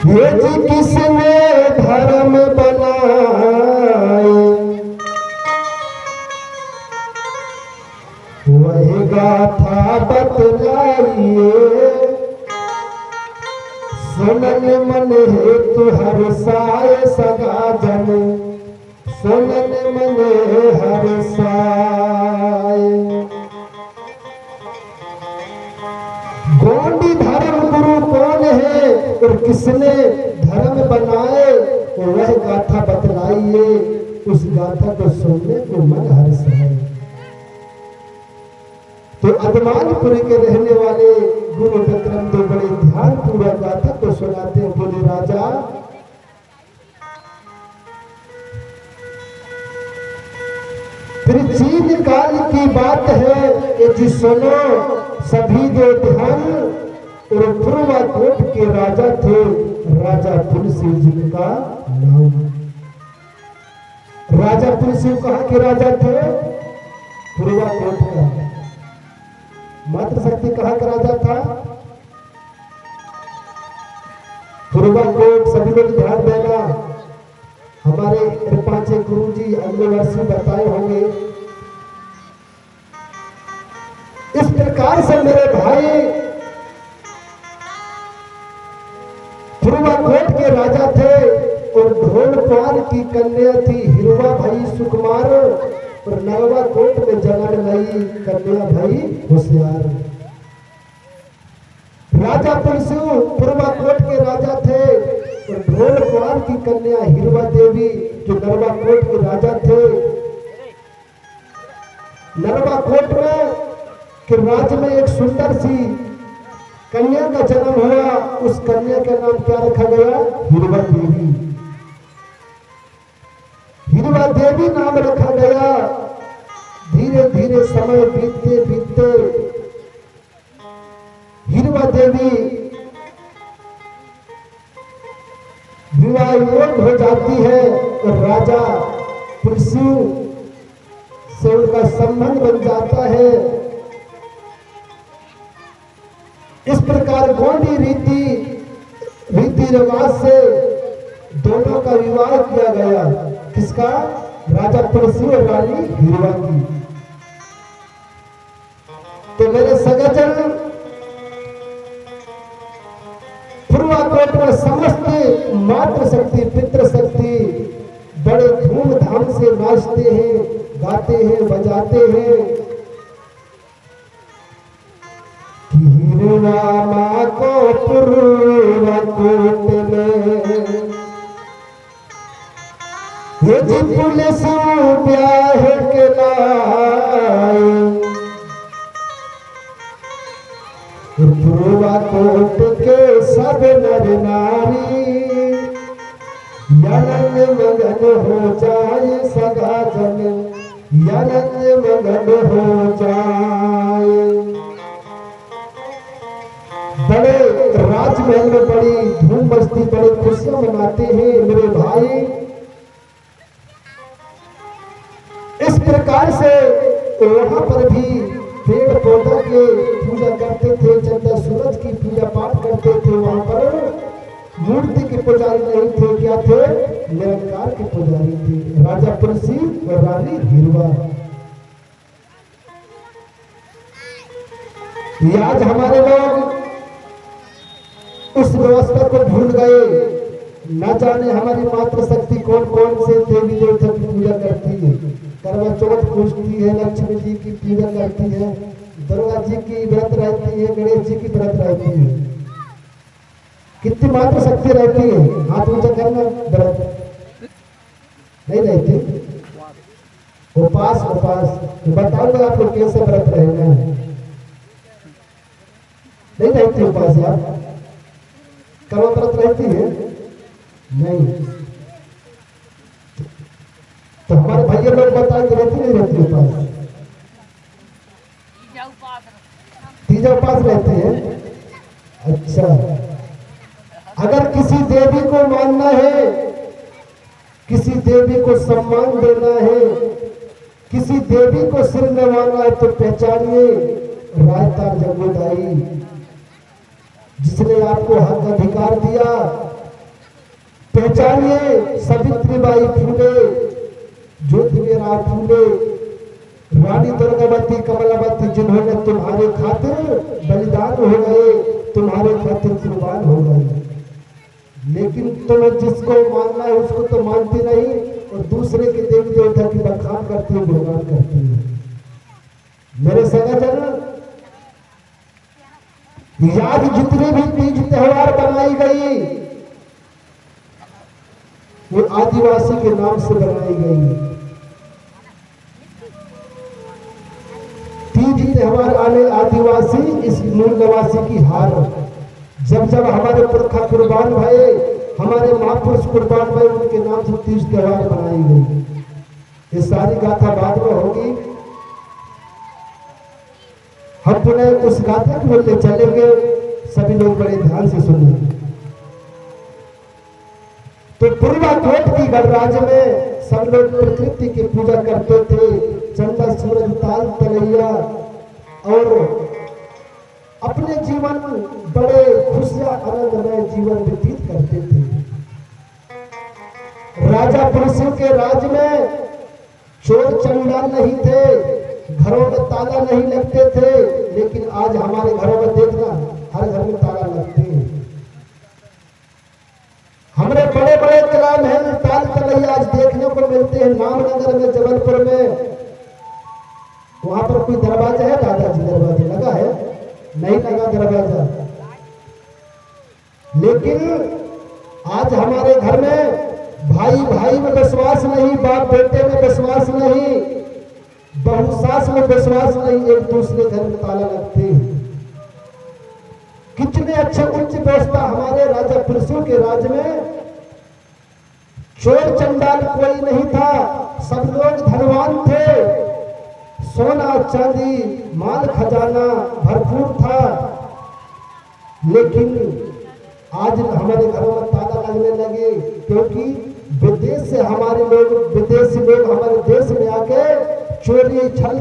ये जी किसने धर्म बनाए, वही गाथा बतलाइए। सुनन मन है तुहर साय सगा जन, सुनन मन हर साय। गोंडी धर्म गुरु कौन है और किसने धर्म बनाए, वह गाथा बतलाइए। उस गाथा को सुनने को मन हर्ष है। तो अदमानपुर के रहने वाले गुरु विक्रम तो बड़े ध्यान पूर्वक गाथा को सुनाते हैं। बोले राजा प्राचीन काल की बात है ये जी सुनो सभी दो ध्यान। और पूर्वाकोट के राजा थे राजा तुलसी जिनका नाम। राजा तुलसी कहाँ के राजा थे? पूर्वाकोट का। मात्र शक्ति कहाँ का राजा था? पूर्वाकोट। सभी लोग ध्यान देना, हमारे कृपाचे गुरु जी अगले वर्ष में बताए होंगे। इस प्रकार से मेरे भाई पूर्वाकोट के राजा थे और ढोलपाल की कन्या थी हिरवा भाई सुकुमार और नरवा कोट में जन्म ली कन्या भाई होशियार। राजा तुलसी पूर्वाकोट के राजा थे और ढोलपाल की कन्या हिरवा देवी जो नरवा कोट के राजा थे। नरवा कोट में के राज्य में एक सुंदर सी कन्या का जन्म हुआ। उस कन्या का नाम क्या रखा गया? हिरवा देवी। हिरवा देवी नाम रखा गया। धीरे धीरे समय बीतते बीतते हिरवा देवी विवाह योग्य हो जाती है और राजा तुलसी से उनका संबंध बन जाता है। इस प्रकार गोंडी रीति रिवाज से दोनों का विवाह किया गया। किसका? राजा तुलसी और रानी हिरवा की। तो मेरे सगाजन पूर्वाकोट में समस्त मातृशक्ति पितृशक्ति बड़े धूमधाम से नाचते हैं, गाते हैं, बजाते हैं। हिरवा को पूर्वाकोट में ये जी पुलिस ब्याह के लाए। पूर्वाकोट के सब नर नारी आनंद मगन हो जाए। सगा जन आनंद मगन हो जाए। बड़े राजमहल में बड़ी धूम मस्ती बड़ी खुशियां मनाते हैं मेरे भाई। इस प्रकार से वहां पर भी पेड़ पौधा के पूजा करते थे, चंद्र सूरज की पूजा पाठ करते थे। वहां पर मूर्ति के पुजारी नहीं थे, क्या थे? निरंकार के पुजारी थे राजा तुलसी और रानी हिरवा। आज हमारे लोग उस व्यवस्था को भूल गए। न जाने हमारी मातृशक्ति कौन कौन से देवी देवता की पूजा करती है। करवा चौथ पूजती है, लक्ष्मी जी की पूजा करती है, दुर्गा जी की व्रत रहती है, गणेश जी की व्रत रहती है। कितनी मातृशक्ति रहती है? हाथ ऊंचा करना। व्रत नहीं रहती। उपास बताओगे आप लोग कैसे व्रत रहेगा? नहीं रहती उपास यार। करवा व्रत रहती है नहीं। तो हमारे भैया लोग बताएंगे रहती नहीं रहती उपास? तीजा उपास रहती है। अच्छा, अगर किसी देवी को मानना है, किसी देवी को सम्मान देना है, किसी देवी को सिर नवाना है, तो पहचानिए रायतार जगोदाई, जिसने आपको हक अधिकार दिया पहचानिए सावित्रीबाई फूले, ज्योतिराव फूले, रानी दुर्गावती, कमलावती, जिन्होंने तुम्हारे खातिर बलिदान हो गए, तुम्हारे खातिर कुर्बान हो गए। लेकिन तुम्हें जिसको मानना है उसको तो मानती नहीं और दूसरे के देवी देवता की बखान करती है, गुणगान करती है। मेरे सगाजन, आज जितने भी तीज त्योहार बनाई गई वो आदिवासी के नाम से बनाई गई। तीज त्योहार आने आदिवासी इस मूल निवासी की हार। जब जब हमारे पुरखा कुर्बान भये, हमारे महापुरुष कुर्बान भये, उनके नाम से तीज त्योहार बनाई गई। ये सारी गाथा बाद में होगी, हम पुनः उस गाथा की ओर ले चलेंगे। सभी लोग बड़े ध्यान से सुनिए। तो पूर्वा कोट की गणराज्य में सब लोग प्रकृति की पूजा करते थे, चंदा सूरज ताल तलैया, और अपने जीवन बड़े खुशियां आनंदमय जीवन व्यतीत करते थे। राजा पुरुषों के राज में चोर चंडाल नहीं थे, घरों में ताला नहीं लगते थे। लेकिन आज हमारे घरों में देखना, हर घर में ताला लगते हैं। हमारे बड़े बड़े किला महल ताल तलैया आज देखने को मिलते हैं। नामनगर में, जबलपुर में, वहां पर कोई दरवाजा है? दादाजी दरवाजा लगा है? नहीं लगा दरवाजा। लेकिन आज हमारे घर में भाई भाई में विश्वास नहीं, बाप बेटे में विश्वास नहीं, बहू सास में विश्वास नहीं, एक दूसरे घर में ताला लगते हैं। कितने अच्छे उच्च व्यवस्था हमारे राजा पुरुषों के राज में। चोर चंडाल कोई नहीं था, सब लोग धनवान थे, सोना चांदी माल खजाना भरपूर था। लेकिन आज हमारे घरों में ताला लगने लगे, क्योंकि विदेश से हमारे लोग, विदेशी लोग हमारे देश में आके चोरी छल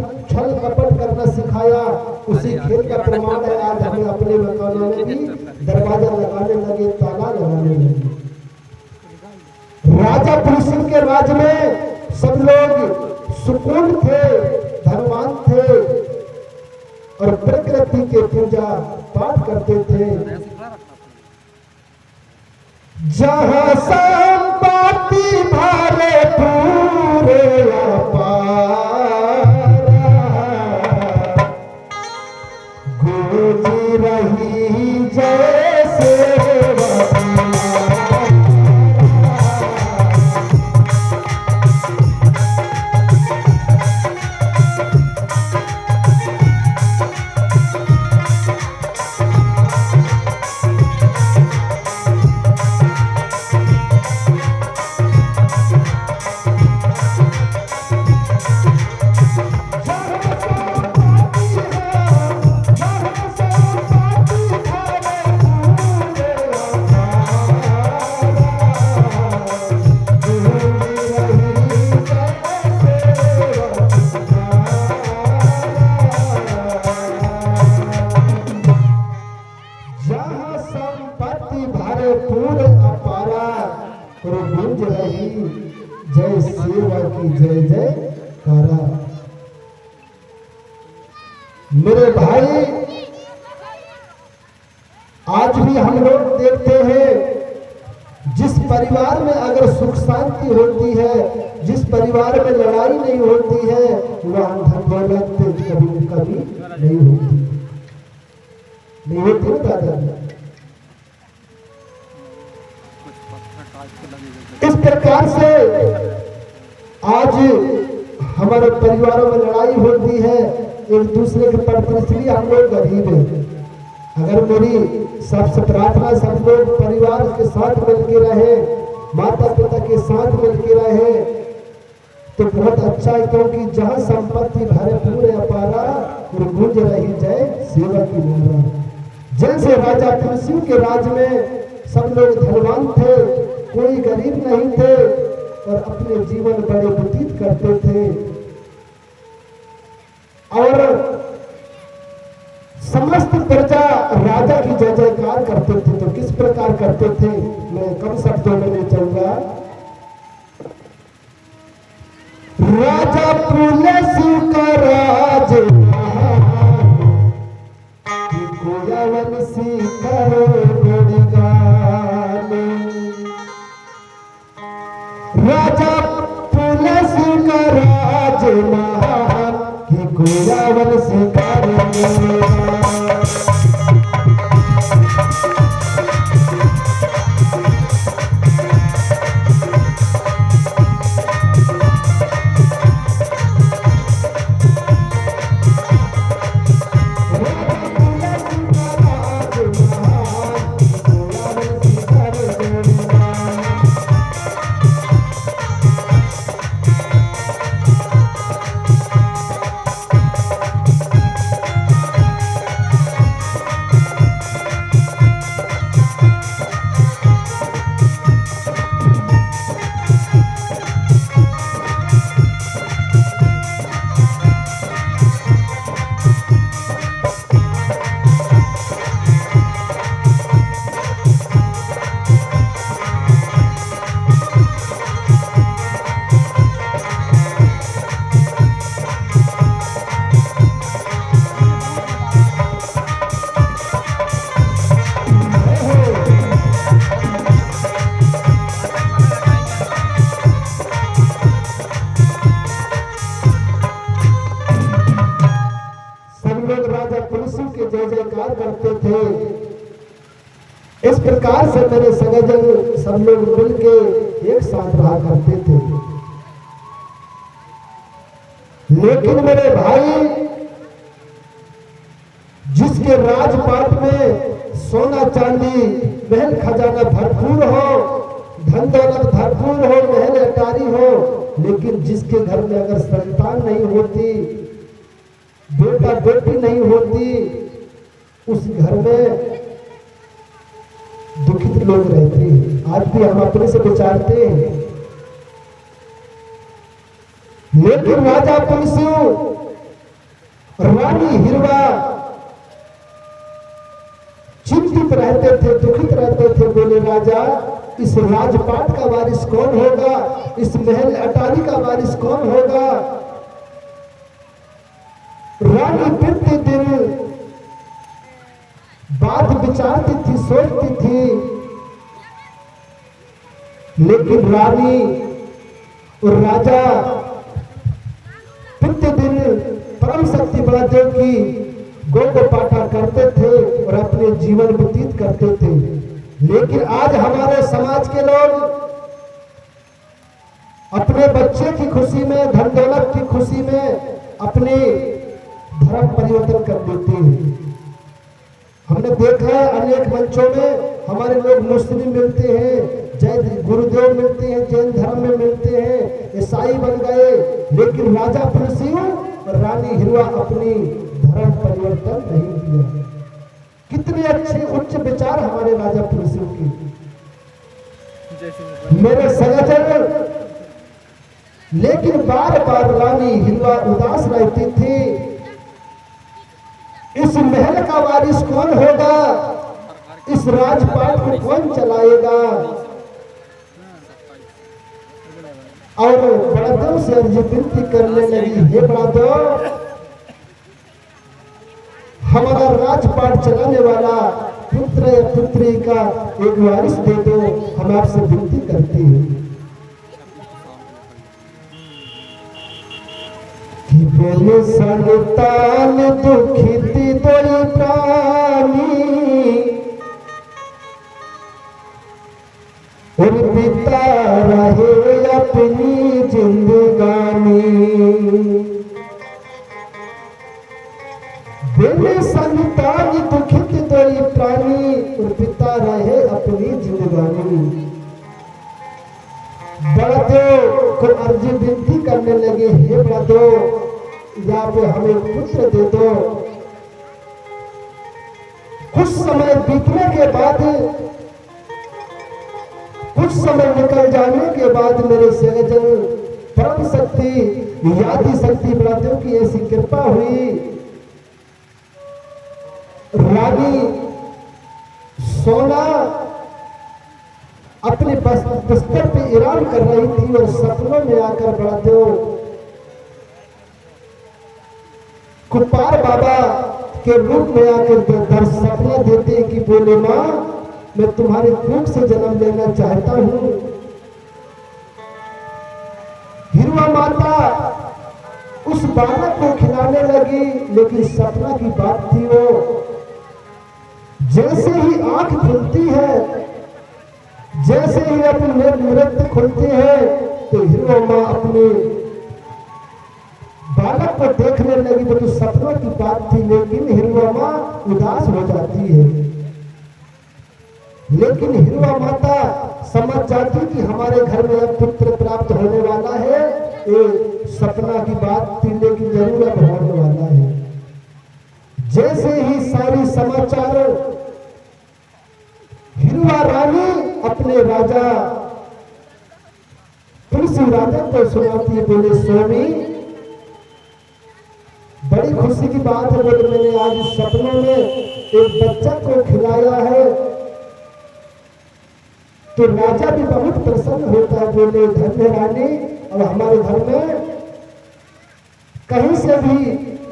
कपट करना सिखाया। उसी खेल का प्रमाण है आज हमें अपने मकानों में भी दरवाजा लगाने लगे, ताला लगाने लगे। राजा पुरुषों के राज में सब लोग सुकून थे, धनवान थे और प्रकृति के पूजा पाठ करते थे। जहां संपत्ति भरे पूरे अपारा, गूंज रही जैसे जय सेवा की जय जय कारा। मेरे भाई, आज भी हम लोग देखते हैं, जिस परिवार में अगर सुख शांति होती है, जिस परिवार में लड़ाई नहीं होती है, वहां धन दौलत कभी कभी नहीं होती, नहीं होती ना दादा। इस प्रकार से आज हमारे परिवारों में लड़ाई होती है एक दूसरे के प्रति, इसलिए हम लोग गरीब हैं। अगर मेरी सबसे प्रार्थना, सब लोग परिवार के साथ मिलकर रहे, माता पिता के साथ मिलकर रहे तो बहुत अच्छा है, क्योंकि जहां संपत्ति भरे पूरे अपारा, गूंज रही जय सेवा की नारा। जैसे राजा तुलसी के राज में सब लोग धनवान थे, कोई गरीब नहीं थे और अपने जीवन बड़े व्यतीत करते थे और समस्त प्रजा राजा की जय जयकार करते थे। तो किस प्रकार करते थे, मैं कम शब्दों में नहीं चलूंगा। राजा पुलसिंह का राज कि गोयावन सी करो गुणगान। राजा पुलसिंह का राज महान कि गोयावन सी करो गुणगान। करते थे। इस प्रकार से मेरे सगजन सब लोग मिलके एक साथ रहा करते थे। लेकिन मेरे भाई, जिसके राजपाट में सोना चांदी महल खजाना भरपूर हो, धन दौलत भरपूर हो, महल अटारी हो, लेकिन जिसके घर में अगर संतान नहीं होती, बेटा बेटी नहीं होती, उस घर में दुखित लोग रहते हैं। आज भी हम अपने से विचारते हैं। लेकिन राजा पुलसिंह, रानी हिरवा चिंतित रहते थे, दुखित रहते थे। बोले, राजा, इस राजपाट का वारिस कौन होगा? इस महल अटारी का वारिस कौन होगा? रानी प्रतिदिन बात विचारती थी, सोचती थी। लेकिन रानी और राजा प्रतिदिन परम शक्ति बलदेव की गो पाठा करते थे और अपने जीवन व्यतीत करते थे। लेकिन आज हमारे समाज के लोग अपने बच्चे की खुशी में, धन दौलत की खुशी में अपने धर्म परिवर्तन कर देते हैं। हमने देखा है अनेक मंचों में हमारे लोग मुस्लिम मिलते हैं, जैन गुरुदेव मिलते हैं, जैन धर्म में मिलते हैं, ईसाई बन गए। लेकिन राजा पुलसिंह और रानी हिरवा अपनी धर्म परिवर्तन नहीं किया। कितने अच्छे उच्च विचार हमारे राजा पुलसिंह के। मेरे सगजन, लेकिन बार बार रानी हिरवा उदास रहती थी। इस महल का वारिस कौन होगा? इस राजपाट को कौन चलाएगा? और बड़ादेव से अर्जी विनती करने लगी, हे बड़ादेव, हमारा राजपाट चलाने वाला पुत्र या पुत्री का एक वारिस दे दो, हम आपसे विनती करते हैं। बेले संतान दुखित दोई प्राणी, और पिता रहे अपनी जिंदगानी। बेले संतान दुखित दोई प्राणी, और पिता रहे अपनी जिंदगानी। बड़ादेव को अर्जी विनती करने लगे, हे बड़ादेव, या पे हमें पुत्र दे दो। कुछ समय बीतने के बाद, कुछ समय निकल जाने के बाद मेरे सगजन, परम शक्ति यादी शक्ति बड़ादेव की ऐसी कृपा हुई। रानी सोना अपने बिस्तर पे आराम कर रही थी और सपनों में आकर बड़ादेव कुपार बाबा के रूप में आकर सपना देते हैं कि बोले माँ मैं तुम्हारे कोख से जन्म लेना चाहता हूं। हिरवा माता उस बालक को खिलाने लगी, लेकिन सपना की बात थी वो जैसे ही आंख खुलती है, जैसे ही अपने नेत्र खुलते हैं, तो हिरवा माँ अपने बालक को देखने लगी। वो तो सपनों की बात थी, लेकिन हिरवा माँ उदास हो जाती है। लेकिन हिरवा माता समझ जाती कि हमारे घर में अब पुत्र प्राप्त होने वाला है। ये सपना की बात थी, लेकिन जरूर अब होने वाला है। जैसे ही सारी समाचार हिरवा रानी अपने राजा तुलसी राजा को सुनाती है। बोले स्वामी बड़ी खुशी की बात है, बोले मैंने आज सपनों में एक बच्चा को खिलाया है, तो राजा भी बहुत प्रसन्न होता है। बोले धन्य रानी, और हमारे घर में कहीं से भी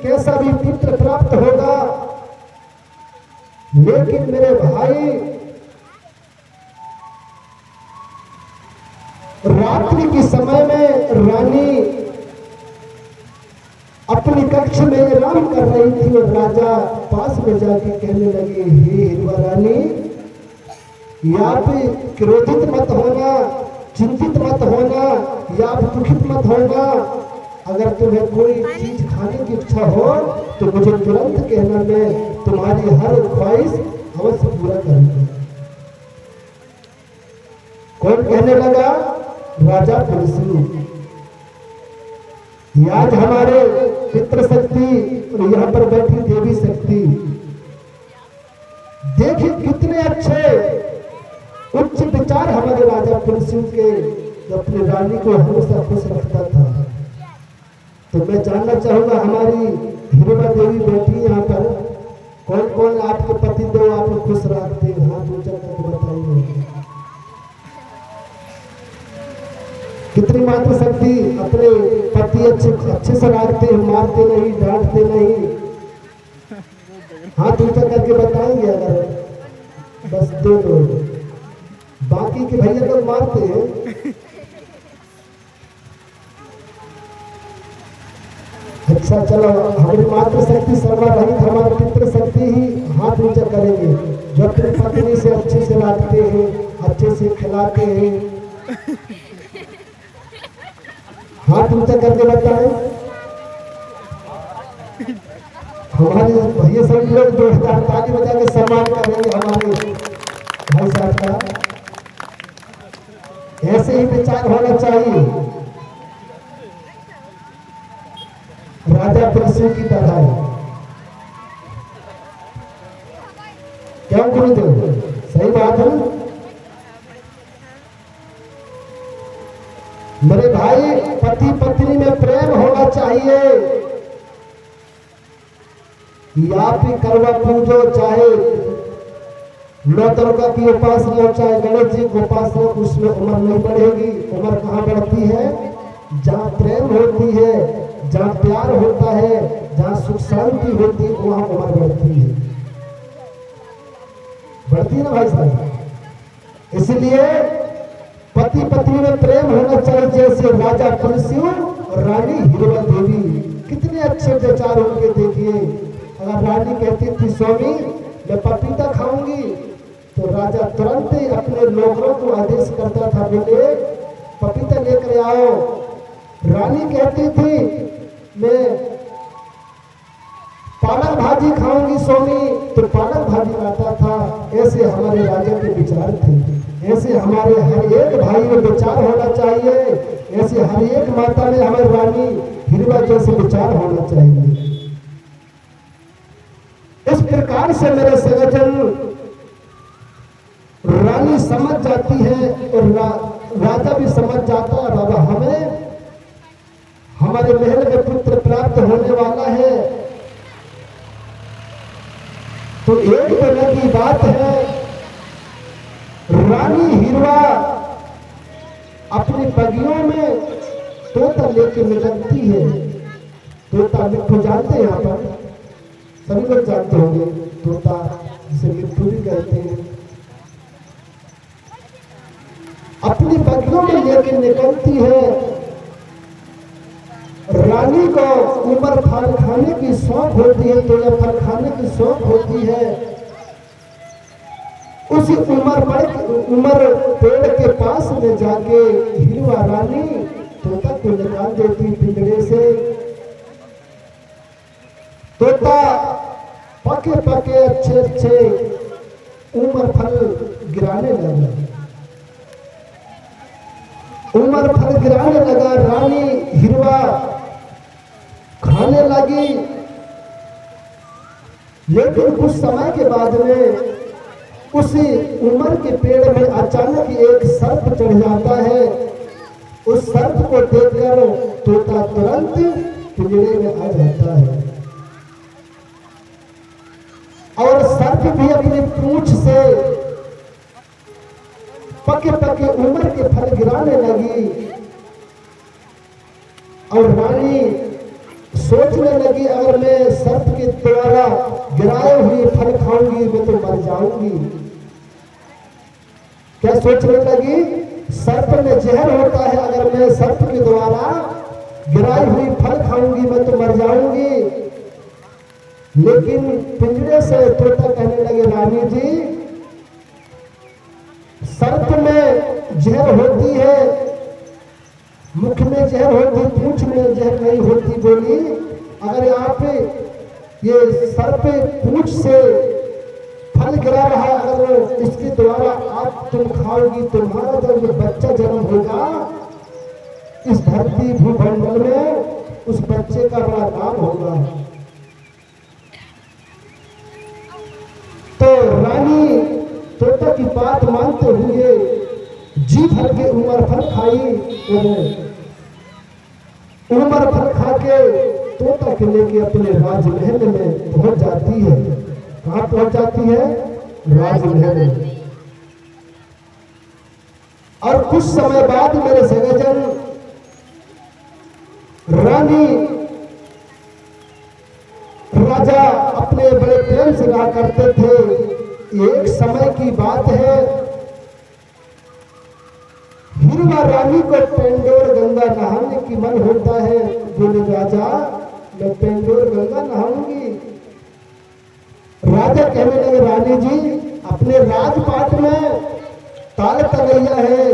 कैसा भी पुत्र प्राप्त होगा, लेकिन मेरे भाई रात्रि के समय में रानी अपनी कक्ष में आराम कर रही थी और राजा पास में जाके कहने लगे, हे हिरवा रानी, या पे क्रोधित मत होना, चिंतित मत होना, या दुखित मत होना। अगर तुम्हें कोई चीज खाने की इच्छा हो तो मुझे तुरंत कहना, मैं तुम्हारी हर ख्वाहिश अवश्य पूरा करूंगा। कौन कहने लगा? राजा तुलसी। आज हमारे पितृ शक्ति और यहाँ पर बैठी देवी शक्ति, देखिए कितने अच्छे उच्च विचार हमारे राजा तुलसी के, जो अपनी रानी को हमेशा खुश रखता था। तो मैं जानना चाहूंगा, हमारी हिरवा देवी बैठी यहाँ पर, कौन कौन आपके पति देव आपको खुश रखते हैं? हाथ ऊंचा करके बताइए। कितनी मात्र शक्ति अपने पति अच्छे से रखते हैं, मारते नहीं, डांटते नहीं? हाथ ऊंचा करके बताएंगे। अगर बस 2 लोग, बाकी के भैया लोग मारते हैं। अच्छा चलो, हमारी मातृशक्ति सर्वरहित हमारी पितृशक्ति ही हाथ ऊंचा करेंगे, जो अपनी पत्नी से अच्छे से रखते हैं, अच्छे से खिलाते हैं। हाथ ऊंचा करके बताएं। हमारे भैया सभी लोग जोरदार ताली बजा के सम्मान करेंगे हमारे भाई साहब का। ऐसे ही विचार होना चाहिए, राजा तुलसी की तरह। क्यों गुरुदेव? सही बात है। मेरे भाई, पति पत्नी में प्रेम होना चाहिए। आप ही करवा पूजो, चाहे नौ दुर्गा की उपासना, चाहे गणेश जी की उपासना, उसमें उम्र नहीं बढ़ेगी। उम्र कहाँ बढ़ती है? जहाँ प्रेम होती है, जहाँ प्यार होता है, जहाँ सुख शांति होती है, वहां उम्र बढ़ती है। बढ़ती है ना भाई साहब? इसलिए पति पत्नी में प्रेम होना चाहिए, जैसे राजा तुलसी और रानी हिरवा देवी। कितने अच्छे विचार उनके देखिए। अगर रानी कहती थी स्वामी मैं पपीता खाऊंगी, तो राजा तुरंत ही अपने नौकरों को आदेश करता था, बोले पपीता लेकर आओ। रानी कहती थी मैं पालक भाजी खाऊंगी स्वामी, तो पालक भाजी लाता था। ऐसे हमारे राजा के विचार थे। ऐसे हमारे हर एक भाई में विचार होना चाहिए। ऐसे हर एक माता में हमारी रानी हिरवा जैसे विचार होना चाहिए। इस प्रकार से मेरे सज्जन, रानी समझ जाती है और राजा भी समझ जाता है, बाबा हमें हमारे महल में पुत्र प्राप्त होने वाला है। तो एक तरह की बात है, रानी हिरवा अपनी बगियों में तोता लेके निकलती है। तोता मिट्ठू जानते हैं, यहाँ पर सभी लोग जानते होंगे, तोता जिसे मिट्ठू भी कहते हैं, अपनी बगियों में लेकर निकलती है। रानी को उमर फल खाने की शौक होती है, तो जब फल खाने की शौक होती है, उसी उमर पेड़ के पास में जाके हिरवा रानी तोता को निकाल देती पिंजरे से। तोता पके पके अच्छे अच्छे उमर फल गिराने लगा, उमर फल गिराने लगा। रानी हिरवा खाने लगी, लेकिन कुछ समय के बाद में उसी उमर के पेड़ में अचानक एक सर्प चढ़ जाता है। उस सर्प को देखकर तोता तुरंत पिंजरे में आ जाता है और सर्प भी अपनी पूंछ से पके पके उमर के फल गिराने लगी और रानी सोचने लगी, अगर मैं सर्प के द्वारा गिराए हुए फल खाऊंगी मैं तो मर जाऊंगी। क्या सोचने लगी? सर्प में जहर होता है, अगर मैं सर्प के द्वारा गिराई हुई फल खाऊंगी मैं तो मर जाऊंगी। लेकिन पिंजरे से तोता कहने लगे, रानी जी, सर्प में जहर होती है, मुख में जहर होती, पूंछ में जहर नहीं होती। बोली, अगर आप ये सर्प पूंछ से फल गिरा रहा है, अगर इसके द्वारा आप तुम खाओगी, तुम्हारा जब ये बच्चा जन्म होगा इस धरती भूमंडल में, उस बच्चे का बड़ा नाम होगा। तो रानी तोता की बात मानते हुए जी भर के उमर फल खाई, उमर फल खा के तोता के लेके अपने राजमहल में पहुंच जाती है। कहां पहुंच जाती है? राजमहल में। और कुछ समय बाद मेरे सगेजन, रानी राजा अपने बड़े प्रेम से रहा करते थे। एक समय की बात है, हिरवा रानी को पेंडोर गंगा नहाने की मन होता है। बोले, राजा मैं पेंडोर गंगा नहाऊंगी। राजा कहने लगे, रानी जी, अपने राजपाट में ताल तलैया है,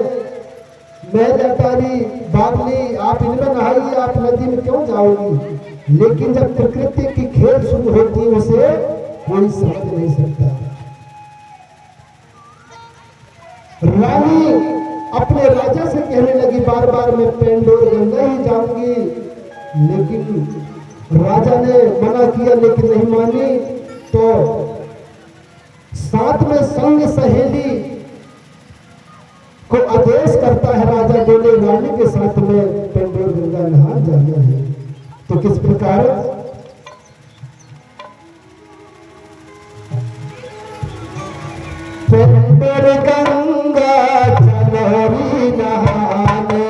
मैं अटारी बावली, आप इनमें नहाइए, आप नदी में क्यों जाओगी? लेकिन जब प्रकृति की खेल शुरू होती है उसे कोई समझ नहीं सकता। रानी अपने राजा से कहने लगी, बार बार मैं पेंडोर गंगा ही जाऊंगी। लेकिन राजा ने मना किया, लेकिन नहीं मानी। तो साथ में संग सहेली को आदेश करता है राजा, बोले, रानी के साथ में पेंडोर गंगा नहा जाना है। तो किस प्रकार? पेंडोर गंगा चलोरी नहाने,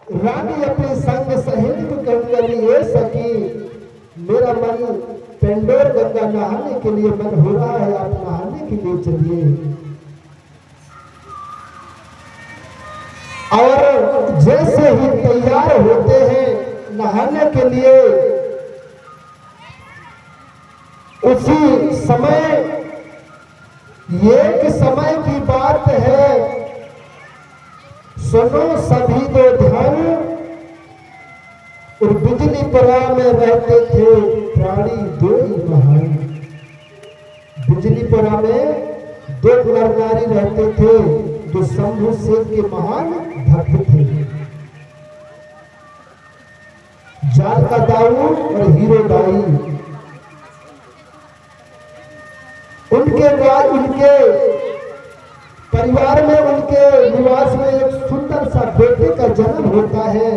रानी अपने संग सहेली को कहने लगी, ये सखी, मेरा मन पेंडोर गंगा नहाने के लिए मन हो रहा है, आप नहाने के लिए चलिए। और जैसे ही तैयार होते हैं नहाने के लिए, उसी समय, एक समय की बात है, सुनो सभी दो ध्यान, और बिजली परा में रहते थे प्राणी दो ही महान। बिजली परा में दो नर नारी रहते थे जो शंभु सेन के महान भक्त थे, जाल का दाऊ और हीरो दाई। उनके परिवार में, उनके निवास में एक सुंदर सा बेटे का जन्म होता है।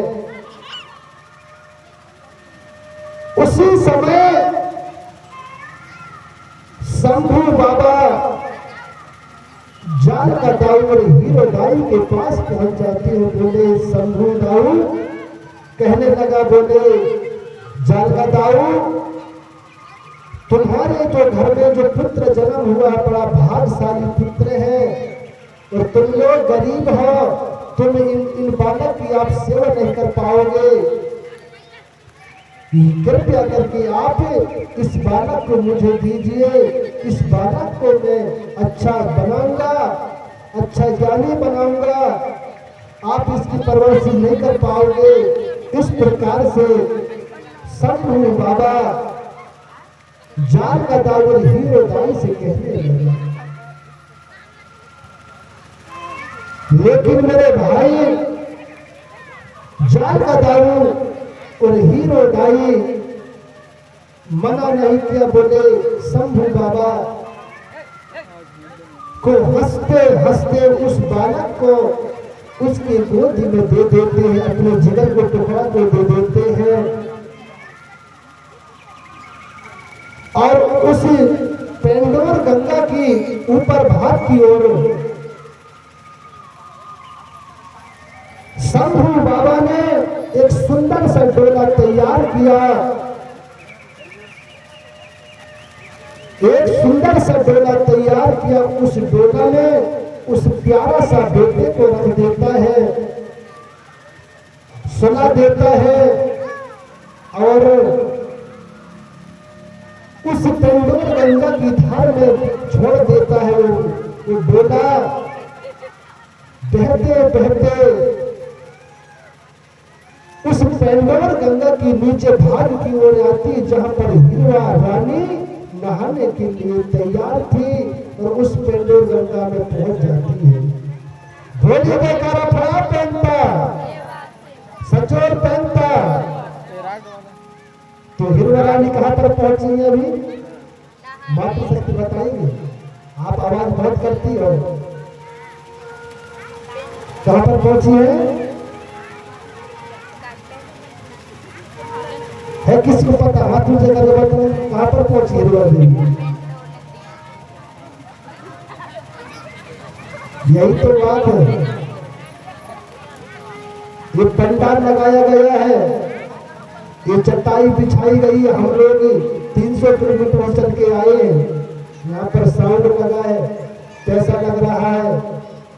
उसी समय शंभू बाबा जाल का दाऊ और हीरो दाई के पास पहुंच जाते हैं। बोले शंभू दाऊ, कहने लगा, बोले जाल का दाऊ, तुम्हारे जो घर में जो पुत्र जन्म हुआ बड़ा भाग्यशाली पुत्र है, और तुम लोग गरीब हो, तुम इन बालक की आप सेवा नहीं कर पाओगे। कृपया करके आप इस बालक को मुझे दीजिए, इस बालक को मैं अच्छा बनाऊंगा, अच्छा ज्ञानी बनाऊंगा, आप इसकी परवरिश नहीं कर पाओगे। इस प्रकार से शंभू बाबा जाल का दाऊ और हीरो दाई से कहने लगा। लेकिन मेरे भाई, जाल का दाऊ और हीरो दाई मना नहीं किया। बोले शंभू बाबा को हंसते हंसते उस बालक को उसकी गोदी में दे देते हैं, अपने जिगर को टुकड़ा को दे देते हैं, और उस पेंडोर गंगा की ऊपर भाग की ओर शंभू बाबा ने एक सुंदर सा डोला तैयार किया। एक सुंदर सा डोला तैयार किया, उस डोला में उस प्यारा सा बेटे को रख देता है, सुला देता है, और उस पेंडोर गंगा की धार में छोड़ देता है। वो डोला बहते बहते उस पेंडोर गंगा की नीचे भाग की ओर आती, जहां पर हीरा रानी नहाने के लिए तैयार थी, और उस पेंडोर गंगा में पहुंच जाती है। भोली बेकारा फड़ा पहनता, सचोर पहनता। तो हीरा रानी कहां पर पहुंची है? अभी मात्र शक्ति बताएंगे। आप आवाज बहुत करती हो। कहां पर पहुंची है किसी को पता? हाथ ऊंचे करके बताओ, कहां पर पहुंची हीरा देवी? यही तो बात है। ये पंडाल लगाया गया है, ये चटाई बिछाई गई है। हम लोग 300 किलोमीटर चल के आए हैं, यहाँ पर साउंड लगा है, पैसा लग रहा है।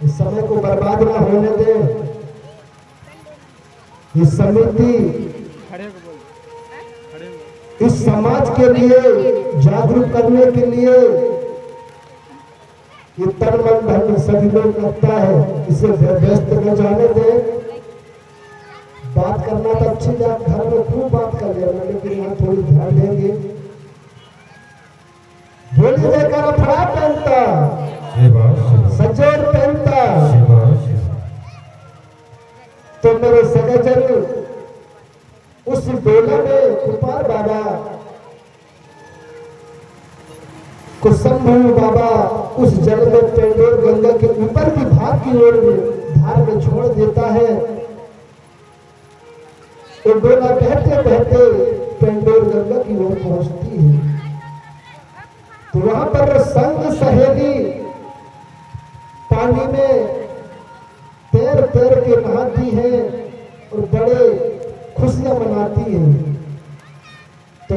इस समय को बर्बाद ना होने दें। इस समिति इस समाज के लिए जागरूक करने के लिए ये तन मन धन सभी लोग लगता है, इसे व्यस्त न जाने दें। बात करना तो अच्छी बात, घर में खूब बात कर लेना, लेकिन यहाँ थोड़ी ध्यान देंगे। बोली देकर फड़ा पहनता, सजोर पहनता, तो मेरे सगजन उस डोला में कुपार बाबा को शंभू बाबा उस जल में पेंडोर गंगा के ऊपर की भाग की ओर धार में छोड़ देता है। तो डोला बहते बहते पेंडोर गंगा की ओर पहुंचती है। तो वहां पर संग सहेली पानी में तैर तैर के नहाती है और बड़े खुशियां मनाती है। तो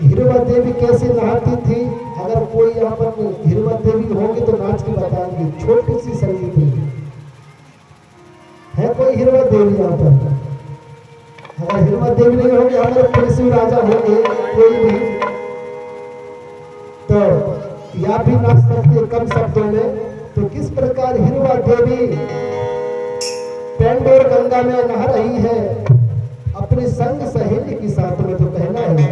हीरा देवी कैसे नहाती थी? अगर कोई यहाँ पर हीरा देवी होंगे तो नाच के बताएंगे। छोटी सी संगीत है देवी यहाँ पर। अगर हिम्मत देवी नहीं होगी, हमारे पृथ्वी राजा होंगे कोई भी, तो या भी नाच सकते कम शब्दों में। तो किस प्रकार हिरवा देवी पेंडोर गंगा में नहा रही है अपने संग सहेली के साथ में, तो कहना है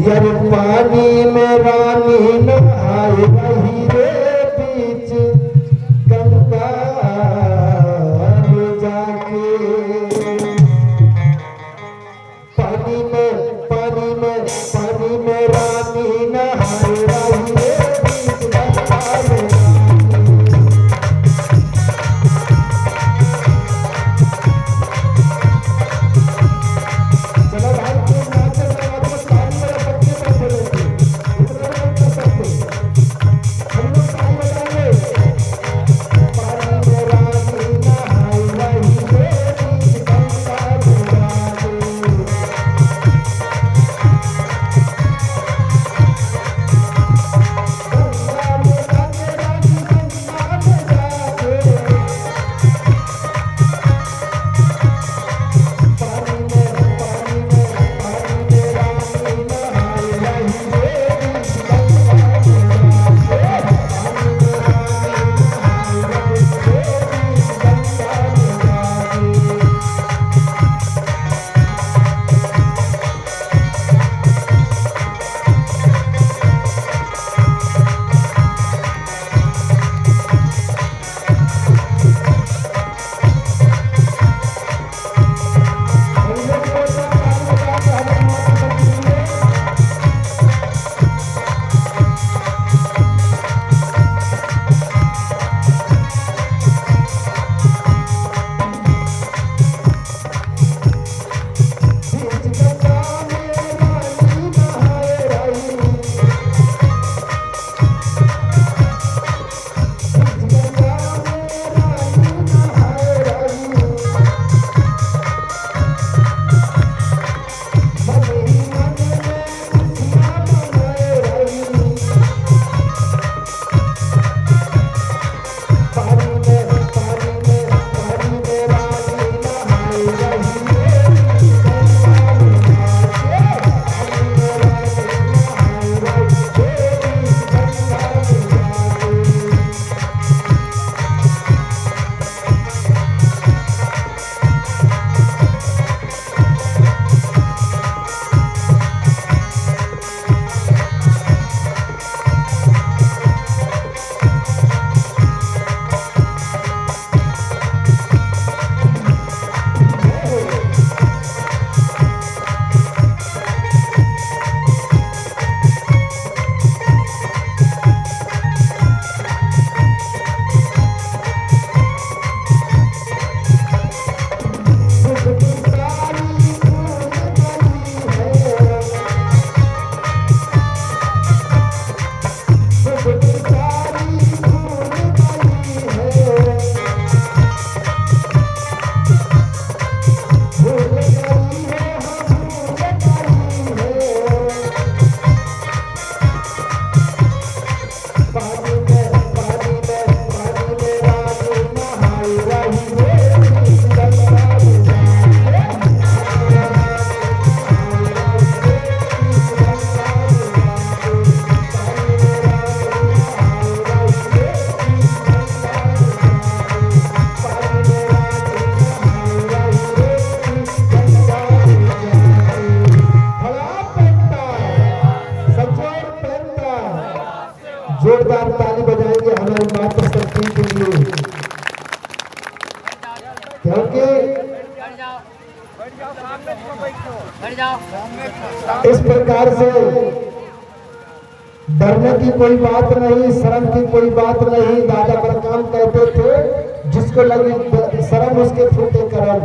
यार पानी में रानी नहाए रही रे बीच गंगा में जाके। पानी में रानी नहाए रही रे बीच गंगा में। चलो भाई तुम नाच रहे हो, ताली वाले बच्चे पर बोलेंगे, इतना नहीं कर सकते, हम लोग ताली बजाएंगे। पानी में रानी नहाए रही रे बीच गंगा में जाके। जोरदार ताली बजाएंगे हमारी मातृ शक्ति के लिए, क्योंकि इस प्रकार से डरने की कोई बात नहीं, शर्म की कोई बात नहीं। दादा बरकाम कहते थे जिसको लगी शर्म उसके फूटे करम।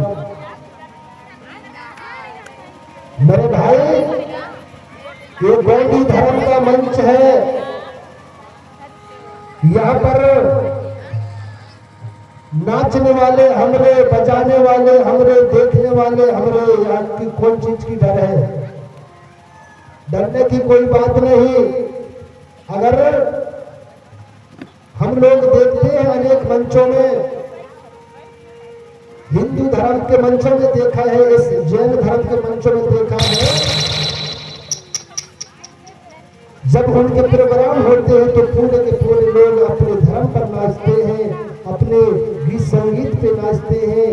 मेरे भाई ये गौंडी धर्म का मंच है, यहाँ पर नाचने वाले हमरे, बजाने वाले हमरे, देखने वाले हमरे, यहाँ की कौन चीज की डर है? डरने की कोई बात नहीं। अगर हम हम लोग देखते हैं अनेक मंचों में, हिंदू धर्म के मंचों में देखा है, इस जैन धर्म के मंचों में देखा है, जब उनके प्रोग्राम होते हैं तो पूरे के पूरे लोग अपने धर्म पर नाचते हैं, अपने गीत संगीत पे नाचते हैं।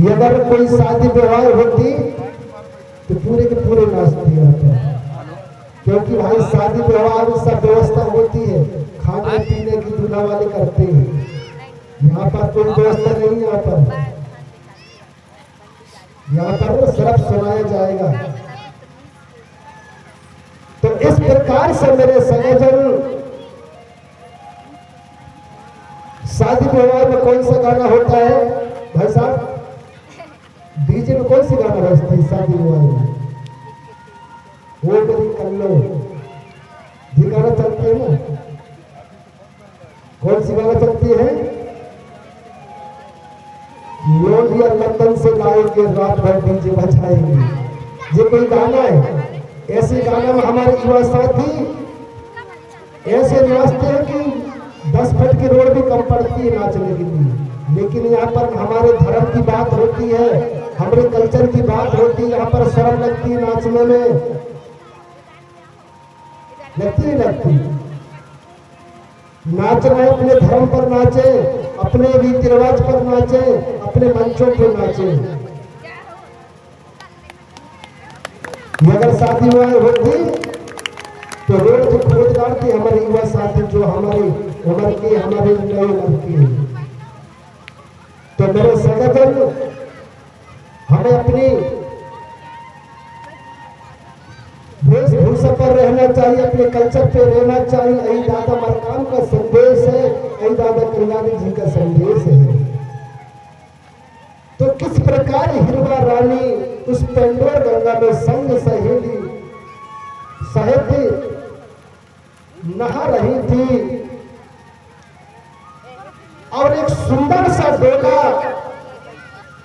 अगर कोई शादी विवाह होती तो पूरे के पूरे नाचते हैं, क्योंकि भाई शादी विवाह में सब व्यवस्था होती है, खाने पीने की दूल्हा वाले करते हैं। यहाँ पर कोई व्यवस्था नहीं, यहाँ पर सिर्फ सुनाया जाएगा। तो इस प्रकार से मेरे सनातन शादी विवाह में कौन सा गाना होता है भाई साहब? डीजे में कौन सी गाना बजती है शादी विवाह में? वो मेरी कल्लो ये गाना चलती है ना। कौन सी गाना चलती है? लोलिया लंदन से लाएंगे, रात भर डीजे बजाएंगे। ये कोई गाना है? ऐसे गाना में हमारे युवा साथी ऐसे नाचते हैं कि 10 फुट की रोड भी कम पड़ती है नाचने के लिए। लेकिन यहाँ पर हमारे धर्म की बात होती है, हमारे कल्चर की बात होती है, यहाँ पर शर्म लगती है नाचने में, लगती नाचना अपने धर्म पर नाचे, अपने रीति रिवाज पर नाचे, अपने मंचों पर नाचे। अगर शादी विवाह होती तो रोड को खोज डालती हमारे युवा साथी, जो हमारी उम्र के, हमारे नए लड़के हैं। तो मेरे संगठन हमें अपनी वेशभूषा पर रहना चाहिए, अपने कल्चर पे रहना चाहिए। यही दादा मरकाम का संदेश है, यही दादा कल्याणी जी का संदेश है। तो किस प्रकार हिरवा रानी उस पेंडोर गंगा में संग सहेली सहेली नहा रही थी, और एक सुंदर सा डोला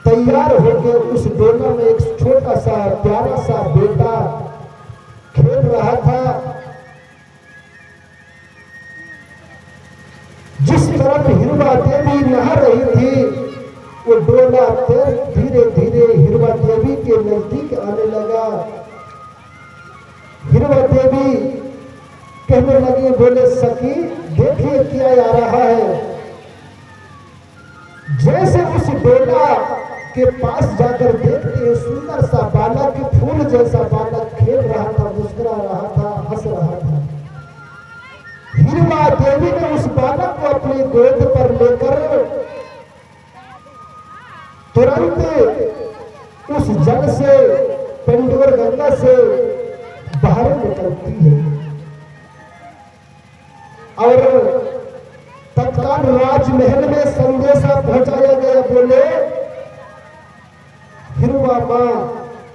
तैयार हो गया। उस डोला में एक छोटा सा प्यारा सा बेटा खेल रहा था। जिस तरफ हिरवा देवी नहा रही थी, वो डोला धीरे धीरे हिरवा देवी के नजदीक आने लगा। हिरवा देवी कहने लगी, बोले सखी देखिए क्या आ रहा है। जैसे उस डोला के पास जाकर देखते हैं, सुंदर सा बालक, फूल जैसा बालक खेल रहा था, मुस्कुरा रहा था, हंस रहा था। हिरवा देवी ने उस बालक को अपनी गोद पर लेकर तुरंत उस जल से, पेंडोर गंगा से बाहर निकलती है, और तत्काल राजमहल में संदेशा पहुंचाया गया। बोले हिरवा मां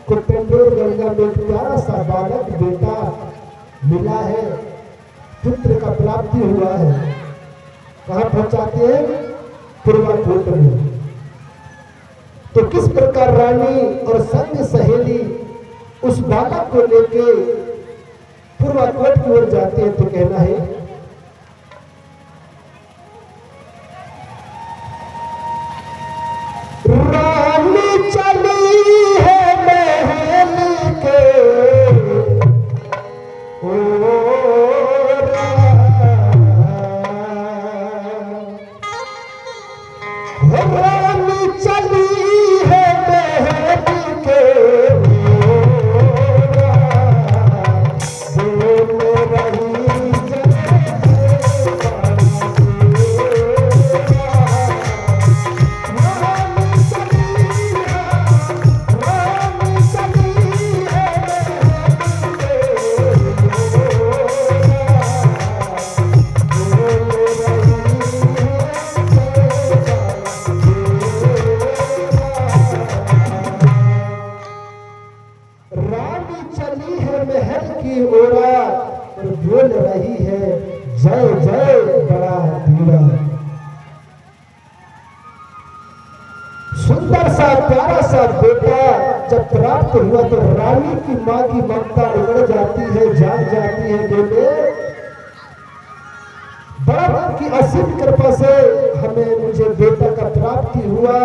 को पेंडोर गंगा में एक प्यारा सा बालक बेटा मिला है, पुत्र का प्राप्ति हुआ है। कहां पहुंचाते हैं? पूर्वाकोट में। तो किस प्रकार रानी और संग सहेली उस बालक को लेके पूर्वाकोट की ओर जाते हैं। तो कहना है, रानी चली है महल के रानी चली है महल के बोल रही है, जय जय बड़ा धीरा। सुंदर सा प्यारा सा बेटा जब प्राप्त हुआ तो रानी की मां की ममता उगड़ जाती है, जाग जाती है। बोले बाप की असीम कृपा से हमें मुझे बेटा का प्राप्ति हुआ।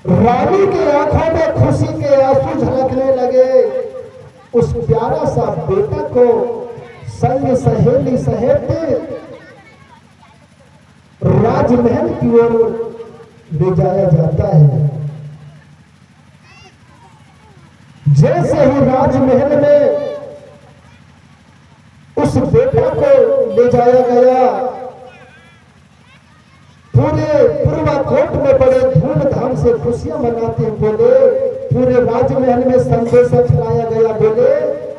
रानी के आंखों में खुशी के आंसू झलकने लगे। उस प्यारा सा बेटा को संग सहेली सहेते राजमहल की ओर ले जाया जाता है। जैसे ही राजमहल में उस बेटा को ले जाया गया, पूरे पूर्वा कोट में बड़े धूमधाम से खुशियां मनाते बोले, पूरे राजमहल में संदेशा फैलाया गया। बोले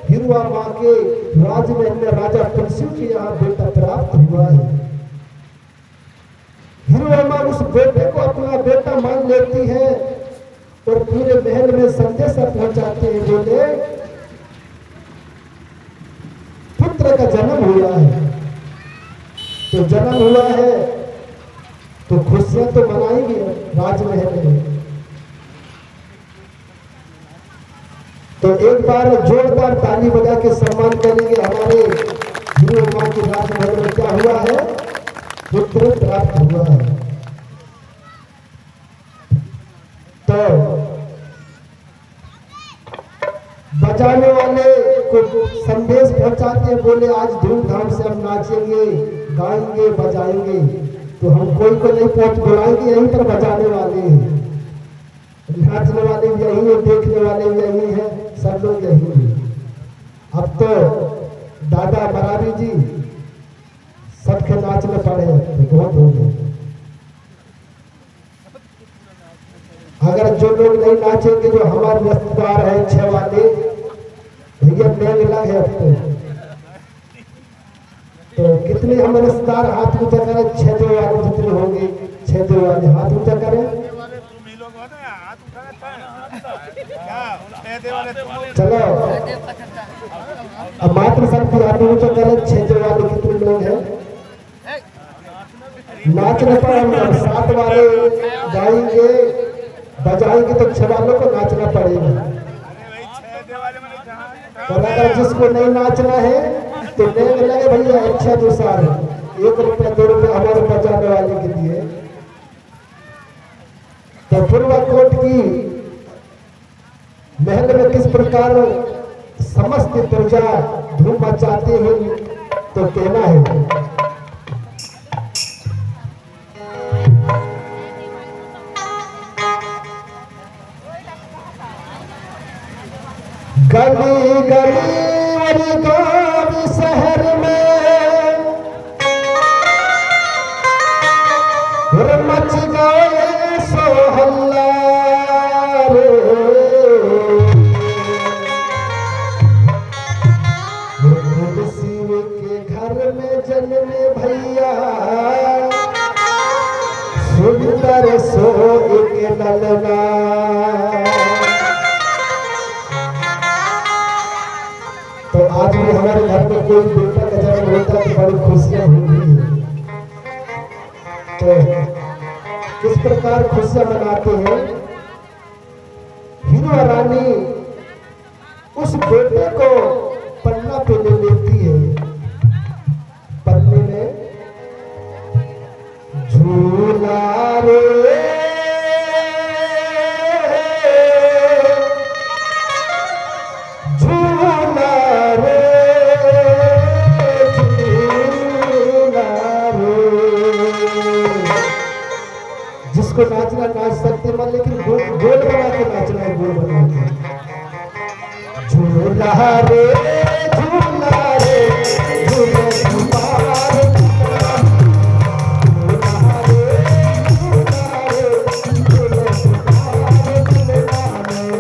हिरुआ माँ के राजमहल में राजा तुलसी के यहाँ बेटा प्राप्त हुआ है। हिरुआ माँ उस बेटे को अपना बेटा मान लेती है और पूरे महल में संदेशा पहुंचाते हैं। बोले पुत्र का जन्म हुआ है, तो जन्म हुआ है तो खुशियां तो मनाएंगे राजमहल में। तो एक बार जोरदार ताली बजा के सम्मान करेंगे। हमारे हिरुआ माँ की राजमहल में क्या हुआ है? पुत्र प्राप्त हुआ है। तो बजाने वाले को संदेश पहुंचाते, बोले आज धूमधाम से हम नाचेंगे, गाएंगे, बजाएंगे। तो हम कोई को नहीं पहुंच बुलाएंगे, यहीं पर बजाने वाले हैं, नाचने वाले भी यही है, देखने वाले भी यही है, सब लोग यही है। अब तो दादा मरारी जी सबके नाचने पड़े, तो बहुत हो गए। अगर जो लोग नहीं नाचेंगे, जो हमारे रिश्तेदार हैं 6 वाले, भैया मेल लग है तो कितने हम रिश्तेदार हाथ ऊंचा करें? 6 दो वाले जितने होंगे, 6 दो वाले हाथ ऊंचा करें। चलो अब मात्र शक्ति हाथ ऊंचा करें। 6 दो वाले कितने लोग हैं? नाचने पर हम 7 वाले गाएंगे, बजाएंगे तो 6 वालों को नाचना पड़ेगा। और अगर जिसको नहीं नाचना है तो लेने लगे भैया इच्छा अनुसार 1 रुपया 2 रुपया हमारे बजाने वाले के लिए। तो पूर्वा कोट की महल में किस प्रकार समस्त प्रजा धूम मचाते हैं, तो कहना है गली गली और गांव शहर में मच गए सो हल्ला रे। शिव के घर में जन्मे भैया, सुंदर सो एक ललना। तो आज भी हमारे घर में कोई बेटा का जन्म होता है तो बड़ी खुशियां होती है। तो किस प्रकार खुशियां मनाते हैं? हिरुआ रानी उस बेटे को पन्ना पे ले लेती है। पन्ने में झूला रे को नाचना नाच सकते हैं, लेकिन गोल बना के नाचना है, गोल बना के। झूला रे झूला रे झूले तुम्हारे, झूला रे झूला रे झूले तुम्हारे झूलना में।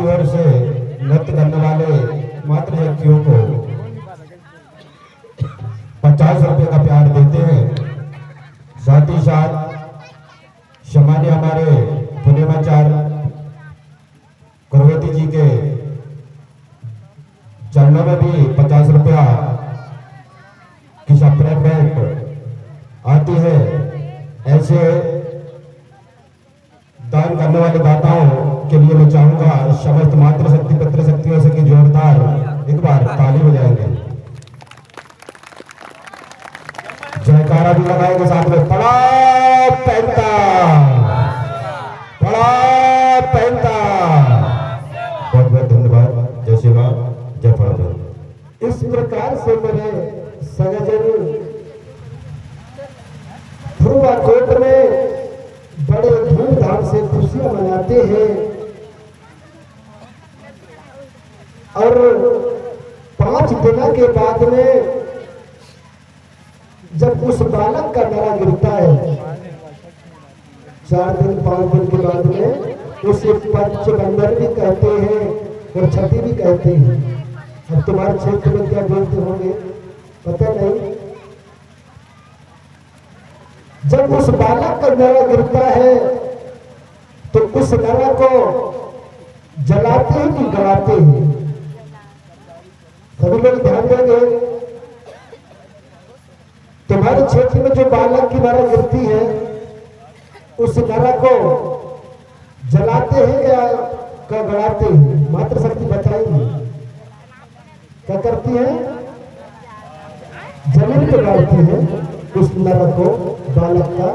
की ओर से नृत्य करने वाले मातृ व्यक्तियों को 50 रुपए का प्यार देते हैं। साथ ही साथ सम्मान्य हमारे पुण्यमाचार्य कुरवती जी के चरणों में भी 50 रुपया की सप्रेम भेंट आती है। ऐसे दान करने वाले दाताओं के लिए मैं चाहूंगा समस्त मातृशक्ति पितृशक्तियों से कि जोरदार एक बार ताली बजाएंगे, जयकारा भी लगाएंगे साथ में। बड़ा पहनता, बड़ा पहनता। बहुत बहुत धन्यवाद। जय शिवा, जय फड़ा। इस प्रकार से मेरे सजन ध्रुवा कोट में बड़े धूमधाम से खुशियां मनाते हैं और 5 दिन के बाद में जब उस बालक का नरा गिरता है, 4 दिन 5 दिन के बाद में उसे पंचबंधन भी कहते हैं और छठी भी कहते हैं। अब तुम्हारे क्षेत्र में क्या बोलते होंगे पता नहीं। जब उस बालक का नरा गिरता है तो उस नरा को जलाते हैं कि गलाते हैं? सभी लोग ध्यान देंगे। तुम्हारे क्षेत्र में जो बालक की नरा गिरती है उस नरा को जलाते हैं क्या गलाते हैं? मातृशक्ति बताएंगे क्या करती है? जमीन पे गाड़ती है उस नरा को, बालक का।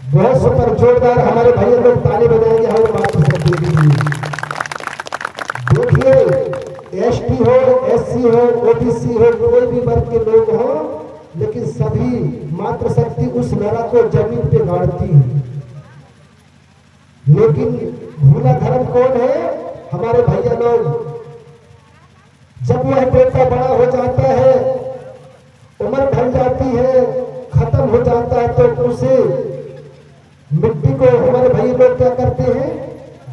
बहुत सुपर जोरदार हमारे भाई लोग ताली बजाएंगे हमारे मातृशक्ति के लिए। देखिए एसटी हो, एससी हो, ओबीसी हो, कोई भी वर्ग के लोग हो, लेकिन सभी मातृशक्ति उस नरा को जमीन पे गाड़ती है। लेकिन भूला धर्म कौन है? हमारे भैया लोग। जब वह बेटा बड़ा हो जाता है, उम्र ढल जाती है, खत्म हो जाता है, तो उसे मिट्टी को हमारे भाई लोग क्या करते हैं?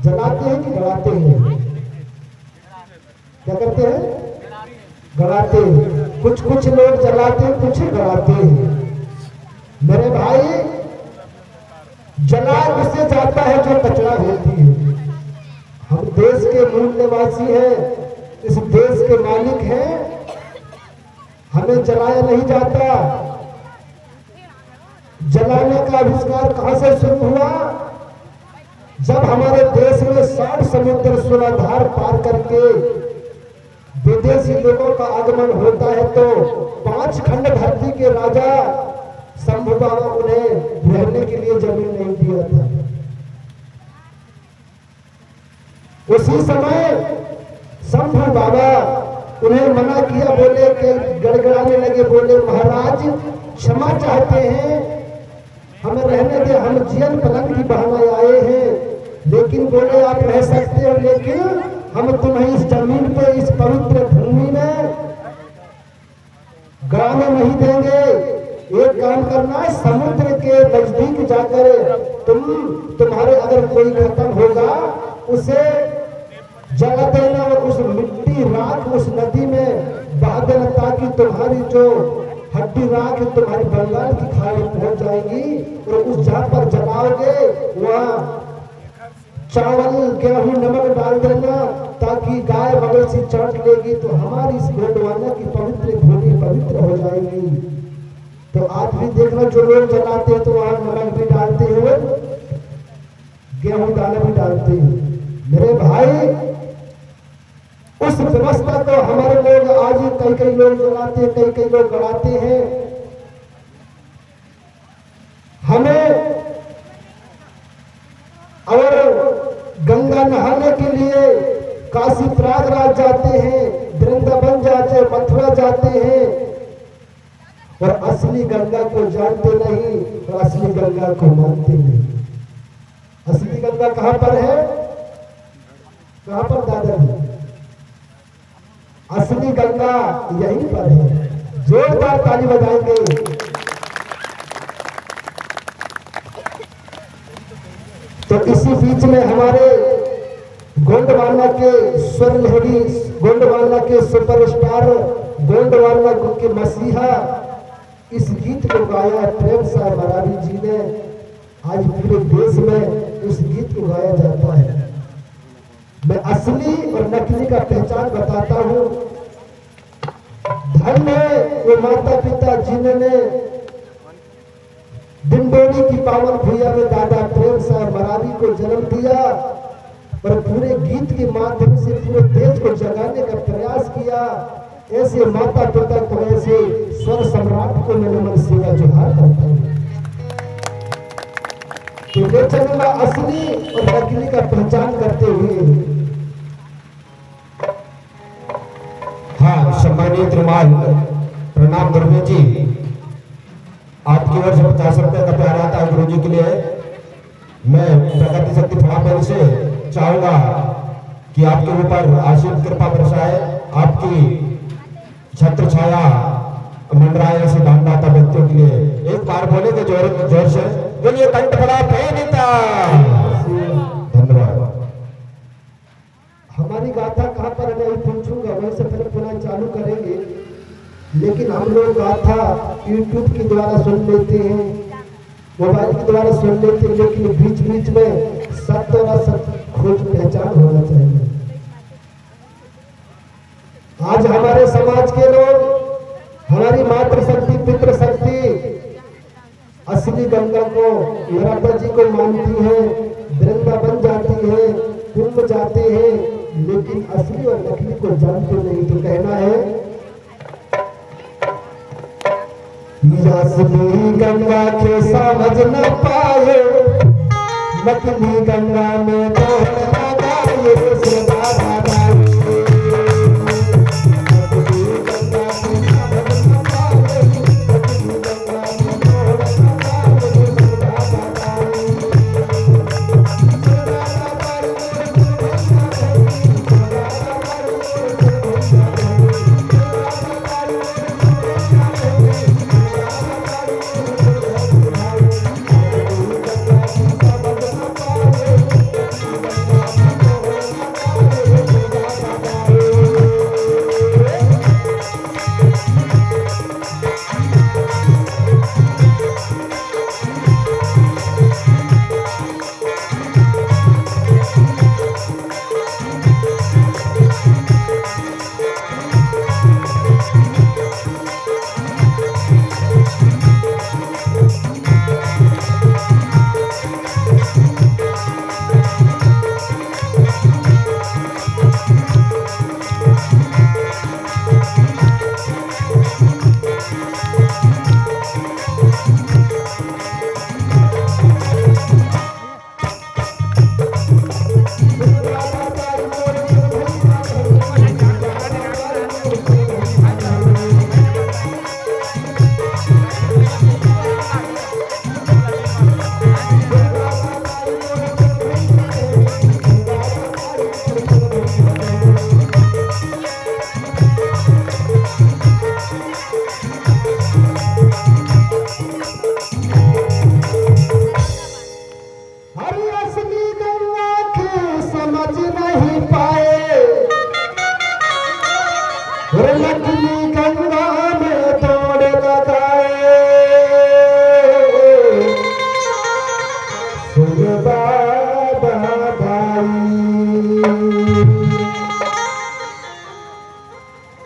जलाते हैं कि गलाते हैं? क्या करते हैं? गलाते हैं। कुछ लोग जलाते हैं, कुछ गलाते हैं। मेरे भाई, जला उससे जाता है जो कचरा होती है। हम देश के मूल निवासी हैं, इस देश के मालिक हैं, हमें जलाया नहीं जाता। जलाने का आविष्कार कहां से शुरू हुआ? जब हमारे देश में 60 समुद्र सुराधार पार करके विदेशी लोगों का आगमन होता है तो 5 खंड धरती के राजा शंभु बाबा उन्हें रहने के लिए जमीन नहीं दिया था। उसी समय शंभु बाबा उन्हें मना किया, बोले कि गड़गड़ाने लगे, बोले महाराज क्षमा चाहते हैं, हमें रहने दे, हम जीवन पलंग की बहाने आए हैं। लेकिन बोले आप रह सकते हो, लेकिन हम तुम्हें इस जमीन पे, इस पवित्र भूमि में गाने नहीं देंगे। एक काम करना, समुद्र के नजदीक जाकर तुम्हारे अगर कोई खत्म होगा उसे जला देना और उस मिट्टी राख उस नदी में बहा देना, ताकि तुम्हारी जो हड्डी राख तुम्हारी बंगाल की खाड़ी पहुंच जाएगी। और उस जहां पर जलाओगे वहां चावल, गेहूं, नमक डाल देना, ताकि गाय मवेशी चाट लेगी तो हमारी इस गोंडवाना की पवित्र भूमि पवित्र हो जाएगी। तो आज भी देखना, जो लोग जलाते हैं तो वहां नमक भी डालते हुए, गेहूं दाना भी डालते हैं। मेरे भाई, उस व्यवस्था को हमारे लोग आज कई लोग जलाते हैं, कई लोग गड़ाते हैं। हमें और गंगा नहाने के लिए काशी प्रयागराज जाते हैं, वृंदावन जाते हैं, मथुरा जाते हैं, और असली गंगा को जानते नहीं और असली गंगा को मानते नहीं। असली गंगा कहां पर है? कहां पर दादाजी? असली गंगा यहीं पर है। जोरदार ताली बजाएंगे। तो इसी बीच में हमारे गोंडवाना के स्वर लहरी, गोंडवाना के सुपरस्टार, गोंडवाना के मसीहा, इस गीत को गाया प्रेम साहब मरावी जी ने। आज पूरे देश में इस गीत को गाया जाता है। मैं असली और नकली का पहचान बताता हूं। धन्य वो माता पिता जिन्होंने डिंडोरी की पावन भूया में दादा प्रेम साहब मरावी को जन्म दिया और पूरे गीत के माध्यम से पूरे देश को जगाने का प्रयास किया। ऐसे माता पिता को, ऐसे स्वर सम्राट को मैं नमन सेवा जोहार करता हूं। तो ले चलूंगा असली और नकली का पहचान करते हुए। हाँ, सम्मानित रुमाल, प्रणाम गुरु जी। आपकी ओर से 50 रुपए का प्यार आता है गुरु जी के लिए। मैं प्रगति शक्ति फलापन से चाहूंगा कि आपके ऊपर आशीर्वाद कृपा बरसाए, आपकी छत्र छाया मंडराए ऐसे दानदाता व्यक्तियों के लिए। एक बार बोलेंगे जोर से, बोलिए कंठ बड़ा फेनिता। धन्यवाद। हमारी गाथा कहाँ पर मैं पूछूंगा, वहीं से फिर पुनः चालू करेंगे। लेकिन हम लोग गाथा यूट्यूब के द्वारा सुन लेते हैं, मोबाइल के द्वारा सुन लेते हैं, लेकिन बीच बीच में सत्य और असत्य खोज पहचान होना चाहिए। आज हमारे समाज के लोग हमारी मातृशक्ति पितृशक्ति असली गंगा को, नर्मदा जी को मानती है, वृंदावन जाती है, कुंभ जाते हैं, लेकिन असली और नकली को जानते नहीं। तो कहना है असली गंगा के समझ न पाए, नकली गंगा में दौड़ लगाए से बाबा दाई।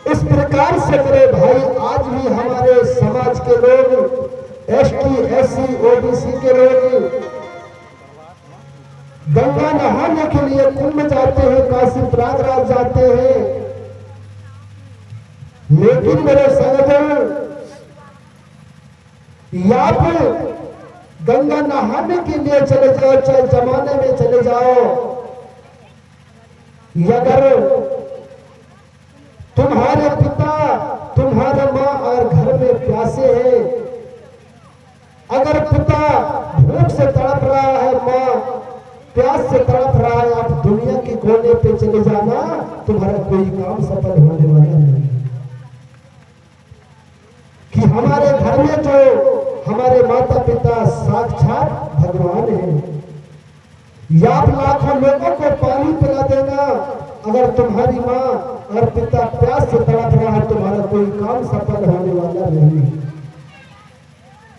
इस प्रकार से मेरे भाई आज भी हमारे समाज के लोग, एसटी, एससी, ओबीसी के लोग गंगा नहाने के लिए कुंभ जाते हैं, काशी प्रयागराज जाते हैं। लेकिन मेरे संगठन या फिर गंगा नहाने के लिए चले जाओ, चाहे जमाने में चले जाओ, अगर तुम्हारे पिता तुम्हारे माँ और घर में प्यासे हैं, अगर पिता भूख से तड़प रहा है, माँ प्यास से तड़प रहा है, आप दुनिया के कोने पे चले जाना, तुम्हारा कोई काम सफल होने वाला नहीं। कि हमारे घर में जो हमारे माता पिता साक्षात भगवान हैं, या आप लाखों लोगों को पानी पिला देना, अगर तुम्हारी माँ और पिता प्यास से तड़प रहा है, तुम्हारा कोई काम सफल होने वाला नहीं।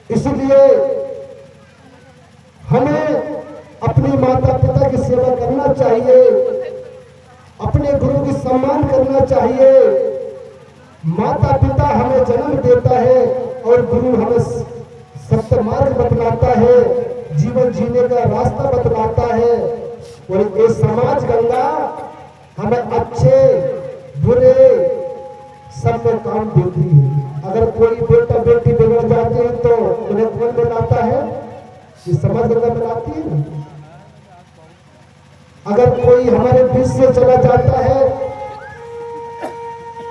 इसलिए हमें अपने माता पिता की सेवा करना चाहिए, अपने गुरु की सम्मान करना चाहिए। माता पिता हमें जन्म देता है और गुरु हमें सत्य मार्ग बतलाता है, जीवन जीने का रास्ता बतलाता है। और ये समाज गंगा हमें अच्छे बुरे सब में काम देती है। अगर कोई बेटा बेटी बिगड़ जाते हैं तो उन्हें कौन मिलाता है? ये समाज गंगा मिलाती है ना। अगर कोई हमारे बीच से चला जाता है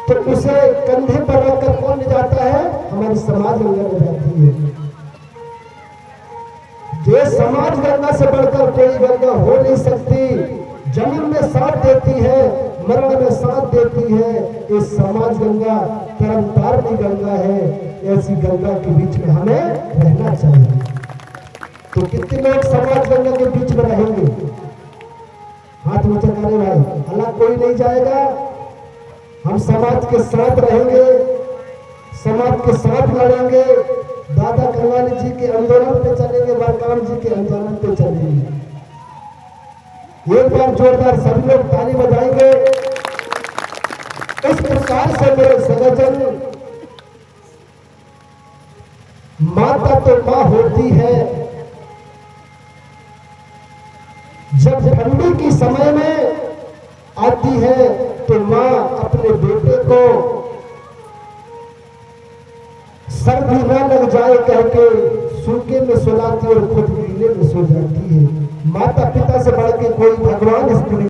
तो उसे कंधे पर रखकर कौन ले जाता है? हमारी समाज गंगा ले जाती है। ये समाज गंगा से बढ़कर कोई गंगा हो नहीं सकती। जन्म में साथ देती है, मरण में साथ देती है। ये समाज गंगा तरनतारनी गंगा है। ऐसी गंगा के बीच में हमें रहना चाहिए। तो कितने लोग समाज गंगा के बीच में रहेंगे? हाथ ऊंचा करे भाई, अल्लाह कोई नहीं जाएगा। हम समाज के साथ रहेंगे, समाज के साथ लड़ेंगे। दादा कल्याणी जी के आंदोलन पे चलेंगे, बलराम जी के आंदोलन पे चलेंगे। एक बार जोरदार सभी लोग ताली बजाएंगे। इस प्रकार से मेरे सगजन, माता तो मां होती है। जब ठंडी की समय में आती है तो मां अपने बेटे को सर्दी न लग जाए कहके सूखे में सुलाती और खुद गीले में सो जाती है। माता पिता से बढ़ के कोई